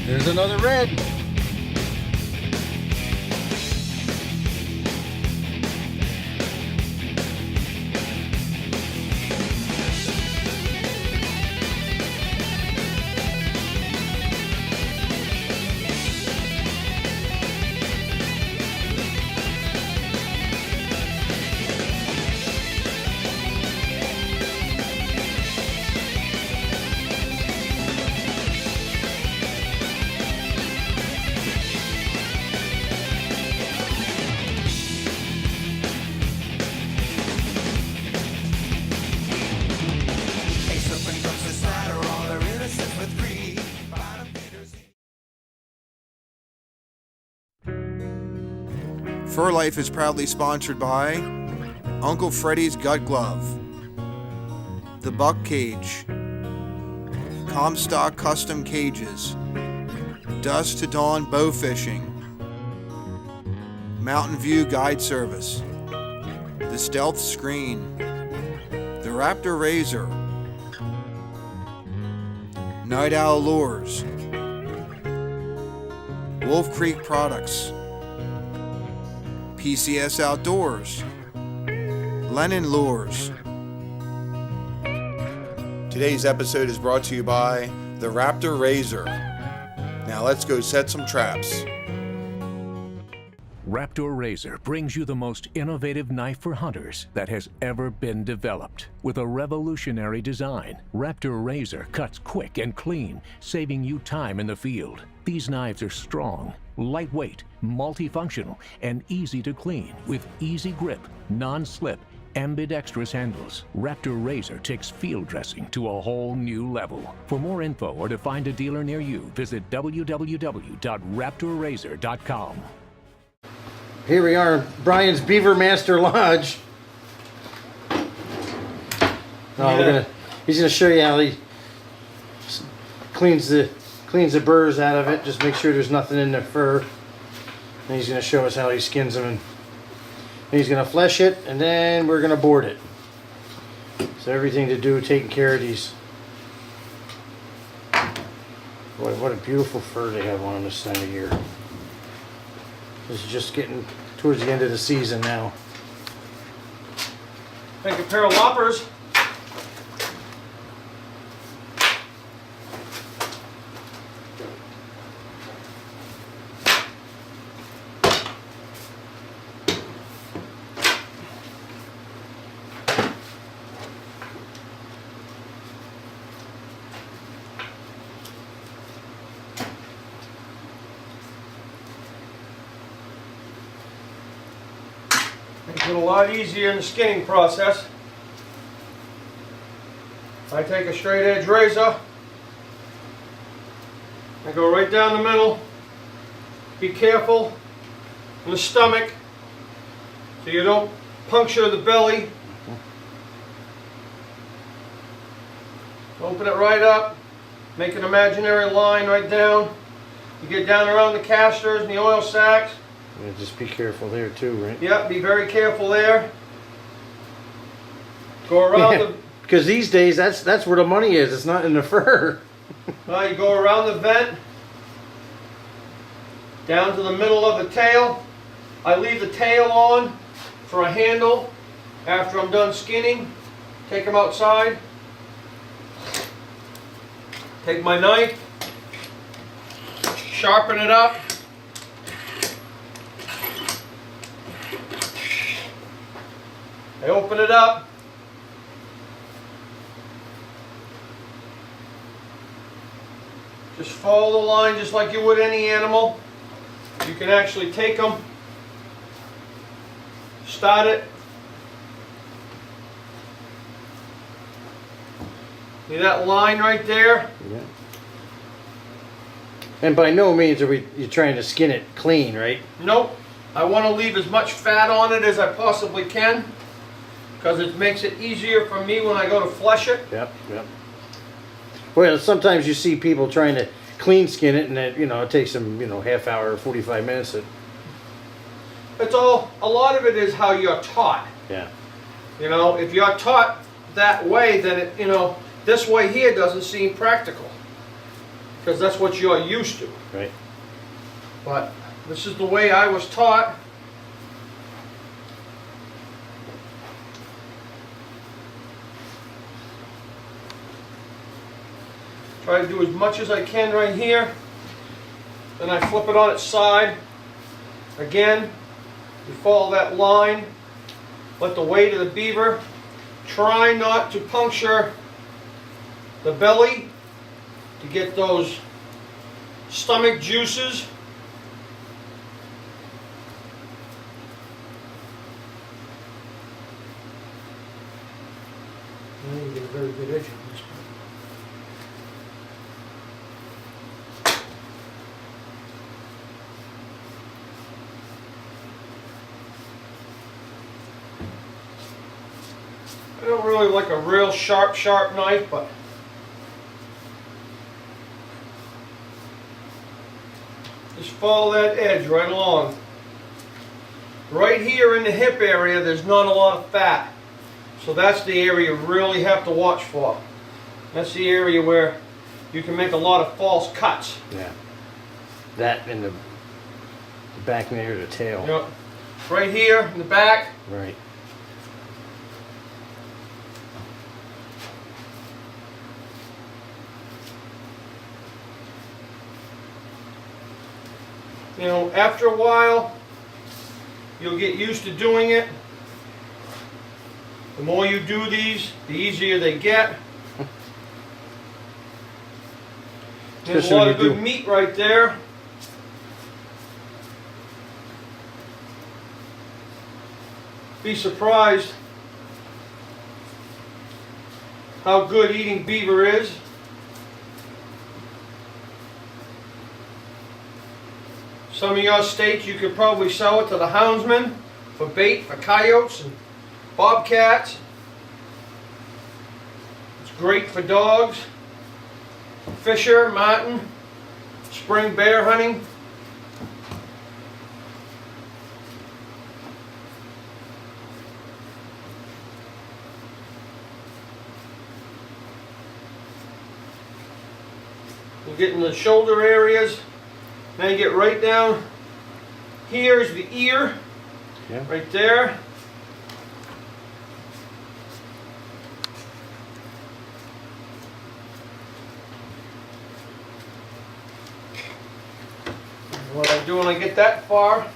There's another red. Fur Life is proudly sponsored by Uncle Freddy's Gut Glove, The Buck Cage, Comstock Custom Cages, Dusk to Dawn Bow Fishing, Mountain View Guide Service, The Stealth Screen, The Raptor Razor, Night Owl Lures, Wolf Creek Products, PCS Outdoors, Lennon Lures. Today's episode is brought to you by the Raptor Razor. Now let's go set some traps. Raptor Razor brings you the most innovative knife for hunters that has ever been developed. With a revolutionary design, Raptor Razor cuts quick and clean, saving you time in the field. These knives are strong, lightweight, multifunctional, and easy to clean with easy grip, non-slip, ambidextrous handles. Raptor Razor takes field dressing to a whole new level. For more info or to find a dealer near you, visit www.raptorrazor.com. Here we are, Brian's Beaver Master Lodge. He's gonna show you how he cleans the burrs out of it. Just make sure there's nothing in the fur. And he's gonna show us how he skins them, and he's gonna flesh it, and then we're gonna board it. So everything to do taking care of these. Boy, what a beautiful fur they have on this time of year. This is just getting towards the end of the season now. Take a pair of loppers. Makes it a lot easier in the skinning process. I take a straight edge razor. I go right down the middle. Be careful in the stomach so you don't puncture the belly. Open it right up. Make an imaginary line right down. You get down around the casters and the oil sacs. Yeah, just be careful there too, right? Yeah, be very careful there. Go around the... Because these days, that's where the money is. It's not in the fur. Now you go around the vent, down to the middle of the tail. I leave the tail on for a handle after I'm done skinning. Take them outside. Take my knife, sharpen it up. I open it up. Just follow the line just like you would any animal. You can actually take them, start it. See that line right there? Yeah. And by no means are you're trying to skin it clean, right? Nope. I want to leave as much fat on it as I possibly can, because it makes it easier for me when I go to flesh it. Yep, yep. Well, sometimes you see people trying to clean skin it, and it, it takes them, half hour, 45 minutes. It's all, a lot of it is how you're taught. Yeah. If you're taught that way, then this way here doesn't seem practical. Because that's what you're used to. Right. But this is the way I was taught. Try to do as much as I can right here. Then I flip it on its side. Again, you follow that line. Let the weight of the beaver. Try not to puncture the belly to get those stomach juices. And then you get a very good edge on this one. I don't really like a real sharp knife, but just follow that edge right along. Right here in the hip area, there's not a lot of fat. So that's the area you really have to watch for. That's the area where you can make a lot of false cuts. Yeah. That and the back near the tail. Yep. Right here in the back. Right. After a while, you'll get used to doing it. The more you do these, the easier they get. There's a lot of good meat right there. Be surprised how good eating beaver is. Some of your states you could probably sell it to the houndsmen for bait for coyotes and bobcats. It's great for dogs, fisher, marten, spring bear hunting. You get in the shoulder areas. Now you get right down. Here's the ear, Yeah. right there. What I do when I get that far,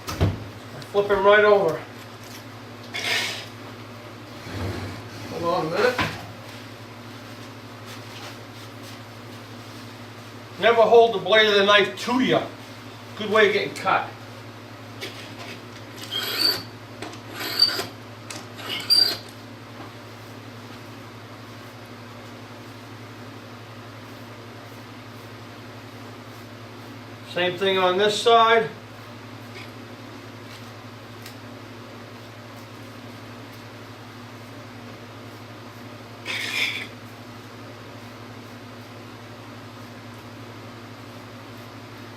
I flip him right over. Hold on a minute. Never hold the blade of the knife to you. Good way of getting cut. Same thing on this side.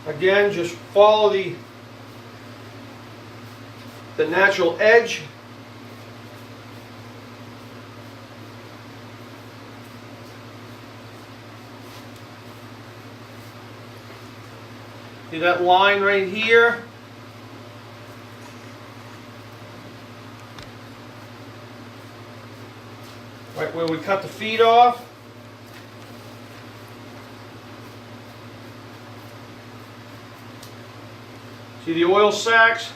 Again, just follow the natural edge. See that line right here? Right where we cut the feet off. See the oil sacks?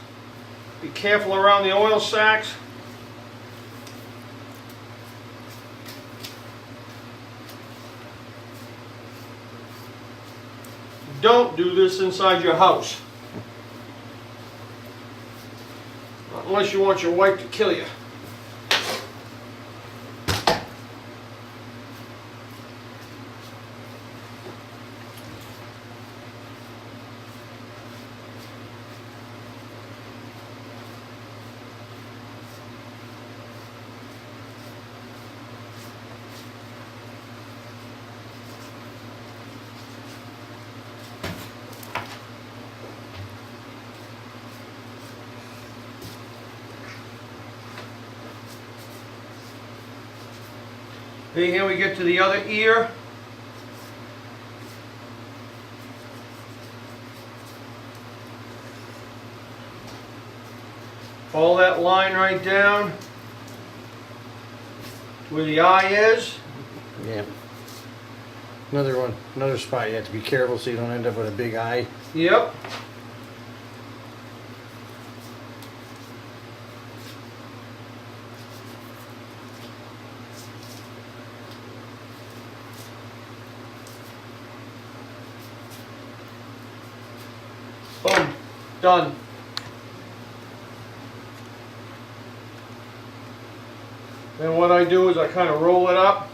Be careful around the oil sacks. Don't do this inside your house. Unless you want your wife to kill you. Okay, here we get to the other ear. Follow that line right down where the eye is. Yeah. Another one, another spot you have to be careful so you don't end up with a big eye. Yep. Boom. Done. Then what I do is I kind of roll it up.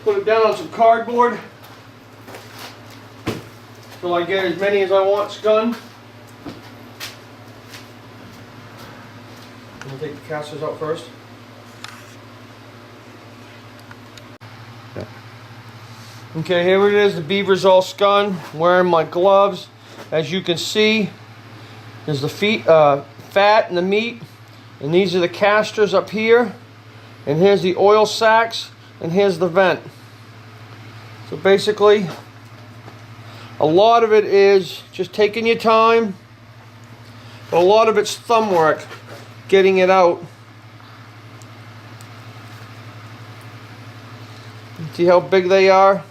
Put it down on some cardboard. Till I get as many as I want scun. I'm gonna take the casters out first. Okay, here it is. The beaver's all scun. Wearing my gloves. As you can see, there's the fat and the meat. And these are the casters up here. And here's the oil sacs. And here's the vent. So basically, a lot of it is just taking your time. But a lot of it's thumb work, getting it out. See how big they are?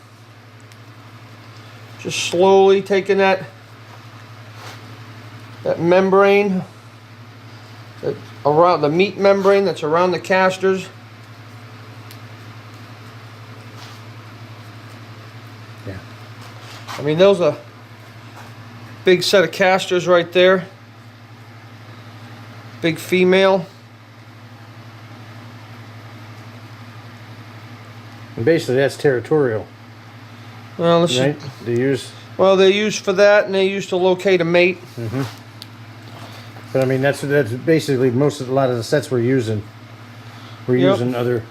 Just slowly taking that membrane, around the meat membrane that's around the casters. Yeah. I mean, those are big set of casters right there. Big female. And basically that's territorial, Well, this right? They use, well, they're used for that, and they're used to locate a mate. but I mean that's basically a lot of the sets we're using. We're Yep. using other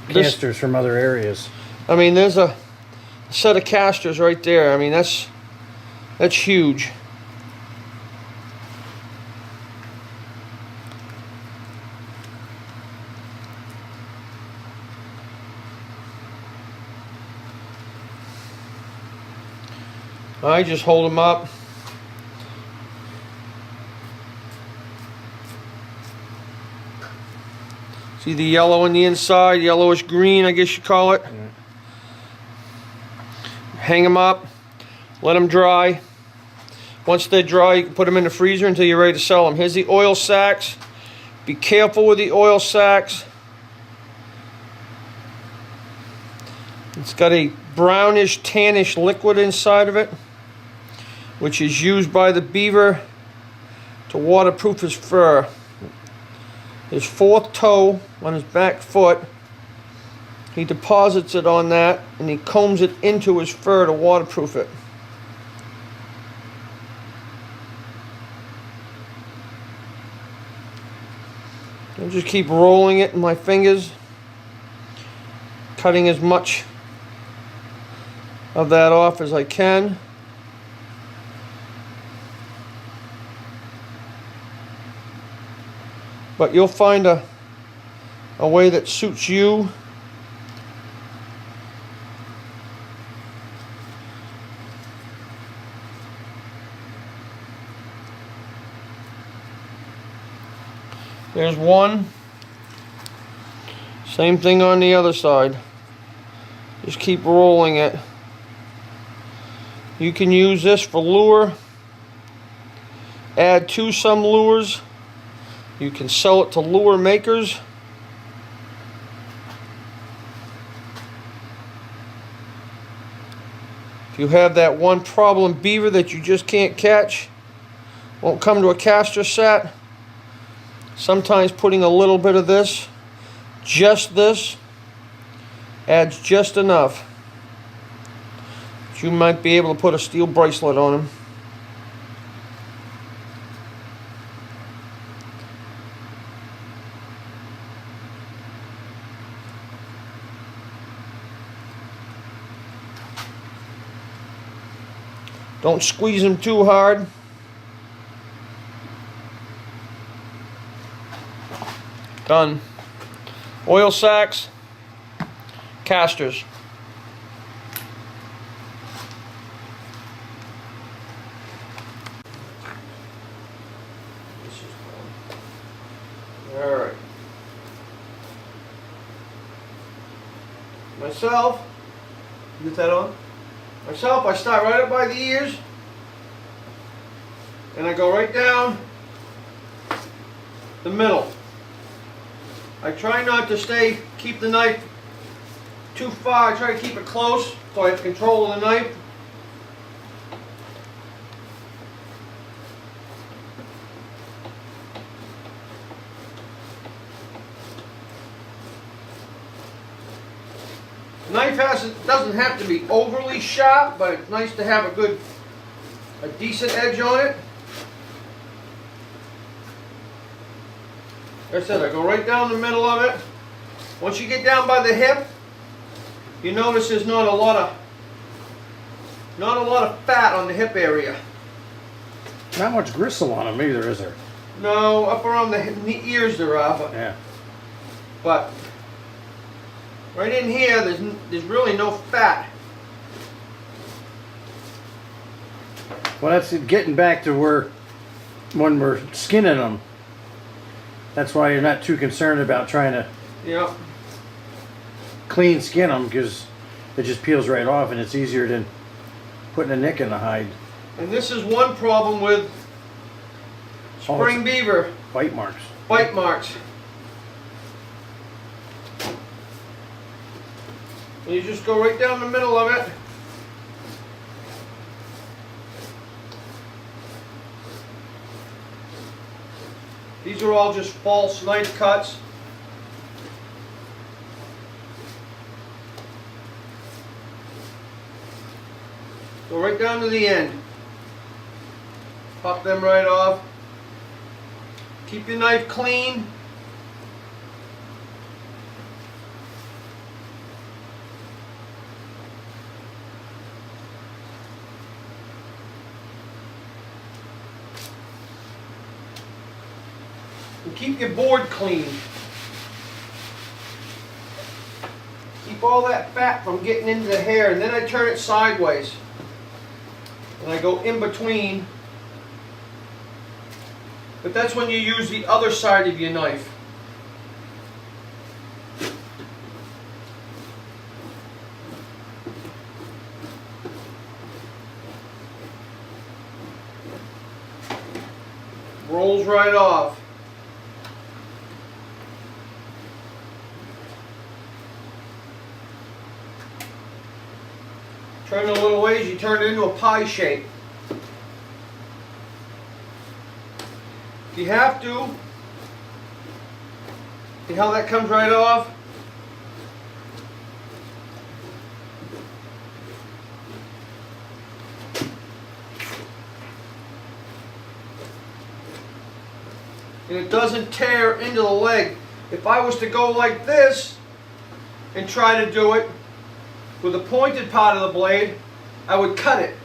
This- casters from other areas. I mean, there's a set of casters right there. I mean, that's huge. I just hold them up. See the yellow on the inside, yellowish green, I guess you call it. Hang them up, let them dry. Once they're dry, you can put them in the freezer until you're ready to sell them. Here's the oil sacs. Be careful with the oil sacs. It's got a brownish, tannish liquid inside of it, which is used by the beaver to waterproof his fur. His fourth toe on his back foot, he deposits it on that and he combs it into his fur to waterproof it. I'll just keep rolling it in my fingers, cutting as much of that off as I can. But you'll find a way that suits you. There's one. Same thing on the other side. Just keep rolling it. You can use this for lure. Add to some lures. You can sell it to lure makers. If you have that one problem beaver that you just can't catch, won't come to a caster set, sometimes putting a little bit of this, just this, adds just enough that you might be able to put a steel bracelet on him. Don't squeeze them too hard. Done. Oil sacks, casters. This is done. All right. Myself, get that on? Myself, I start right up by the ears, and I go right down the middle. I try not to keep the knife too far. I try to keep it close so I have control of the knife. The knife doesn't have to be overly sharp, but it's nice to have a decent edge on it. Like I said, I go right down the middle of it. Once you get down by the hip, you notice there's not a lot of fat on the hip area. Not much gristle on them either, is there? No, up around the ears there are, but right in here, there's really no fat. Well, that's it, getting back to where when we're skinning them. That's why you're not too concerned about trying to clean skin them, because it just peels right off and it's easier than putting a nick in the hide. And this is one problem with spring beaver. Bite marks. Bite marks. And you just go right down the middle of it. These are all just false knife cuts. Go right down to the end. Pop them right off. Keep your knife clean. And keep your board clean. Keep all that fat from getting into the hair, and then I turn it sideways. And I go in between. But that's when you use the other side of your knife. Rolls right off. Turn it a little ways, you turn it into a pie shape. If you have to, see how that comes right off? And it doesn't tear into the leg. If I was to go like this and try to do it with the pointed part of the blade, I would cut it.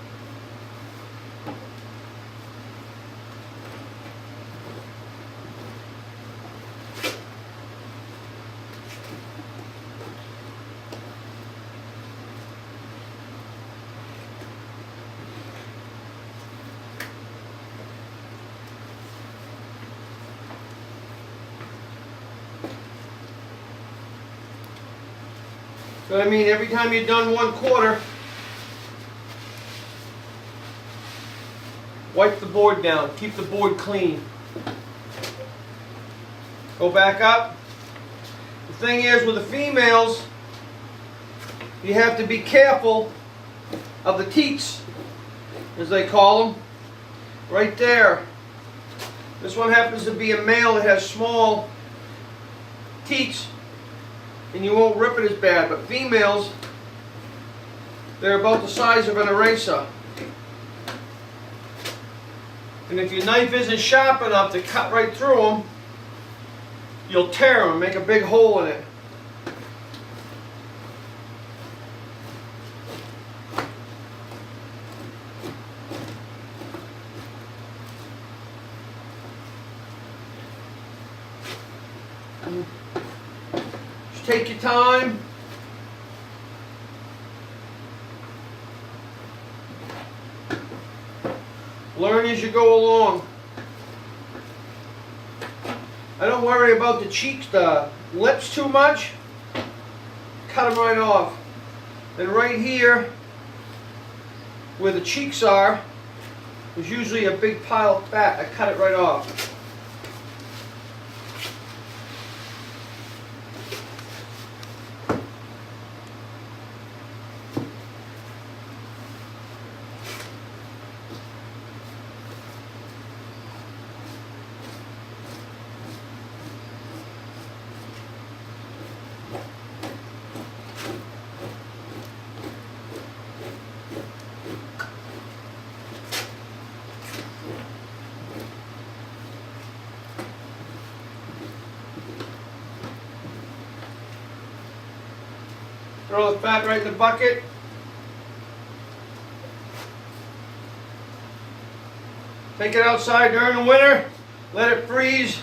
So I mean, every time you've done 1/4, wipe the board down, keep the board clean. Go back up. The thing is, with the females, you have to be careful of the teats, as they call them, right there. This one happens to be a male that has small teats, and you won't rip it as bad, but females, they're about the size of an eraser. And if your knife isn't sharp enough to cut right through them, you'll tear them and make a big hole in it. Just take your time. Learn as you go along. I don't worry about the cheeks, the lips too much. Cut them right off. Then right here, where the cheeks are, there's usually a big pile of fat. I cut it right off. Throw the fat right in the bucket. Take it outside during the winter. Let it freeze.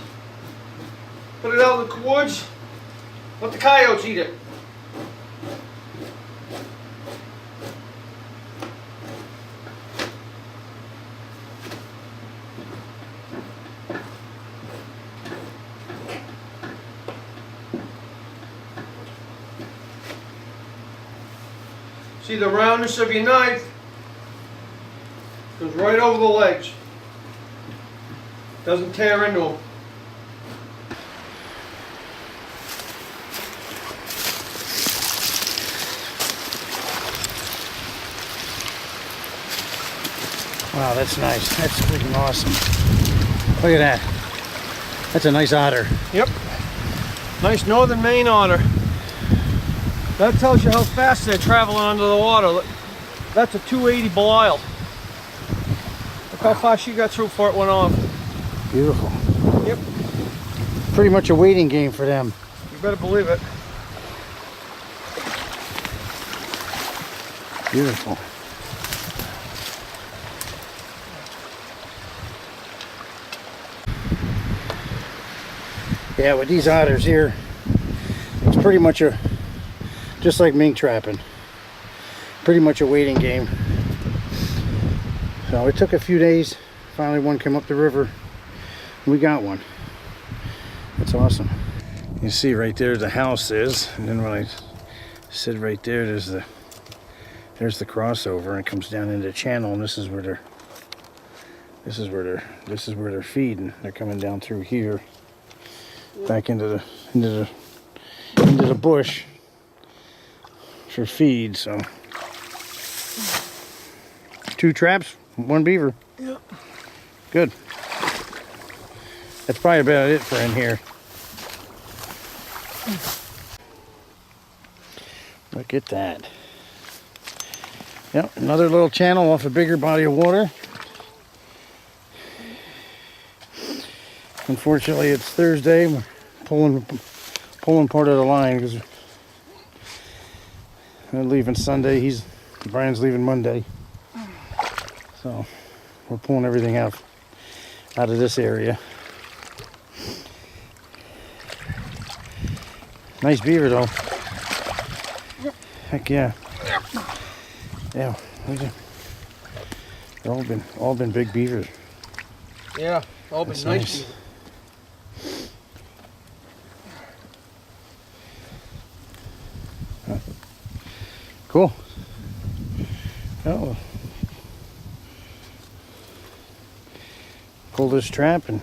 Put it out in the woods. Let the coyotes eat it. See the roundness of your knife goes right over the legs. Doesn't tear into them. Wow, that's nice. That's freaking awesome. Look at that. That's a nice otter. Yep. Nice northern Maine otter. That tells you how fast they're traveling under the water. That's a 280 Belial. Look how fast she got through before it went off. Beautiful. Yep. Pretty much a waiting game for them. You better believe it. Beautiful. Yeah, with these otters here, it's pretty much just like mink trapping. Pretty much a waiting game. So it took a few days. Finally one came up the river. We got one. That's awesome. You see right there the house is, and then when I sit right there, there's the crossover, and it comes down into the channel, and this is where they're feeding. They're coming down through here, back into the bush for feed. So 2 traps, 1 beaver. Yep. Good. That's probably about it for in here. Look at that. Yep, another little channel off a bigger body of water. Unfortunately, it's Thursday. We're pulling part of the line because we're leaving Sunday. Brian's leaving Monday. So we're pulling everything out of this area. Nice beaver though. Heck yeah. Yeah. They're all been big beavers. Yeah, all been That's nice. nice. Beaver. Cool. Oh. Pull this trap and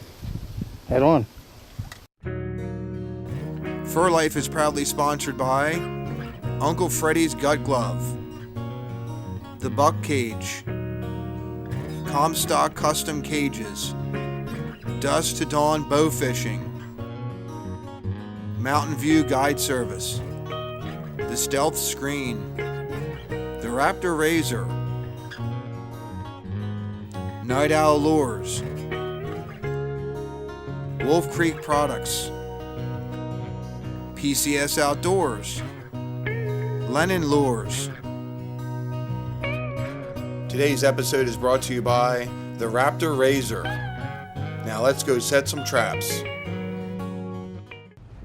head on. Fur Life is proudly sponsored by Uncle Freddy's Gut Glove, The Buck Cage, Comstock Custom Cages, Dusk to Dawn Bow Fishing, Mountain View Guide Service, The Stealth Screen, The Raptor Razor, Night Owl Lures, Wolf Creek Products, PCS Outdoors, Lennon Lures. Today's episode is brought to you by the Raptor Razor. Now let's go set some traps.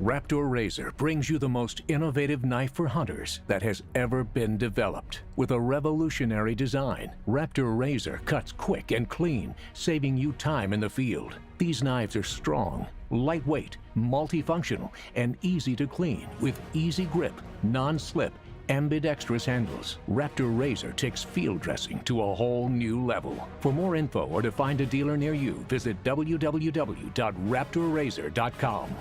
Raptor Razor brings you the most innovative knife for hunters that has ever been developed. With a revolutionary design, Raptor Razor cuts quick and clean, saving you time in the field. These knives are strong, lightweight, multifunctional, and easy to clean with easy grip, non-slip, ambidextrous handles. Raptor Razor takes field dressing to a whole new level. For more info or to find a dealer near you, visit www.raptorrazor.com.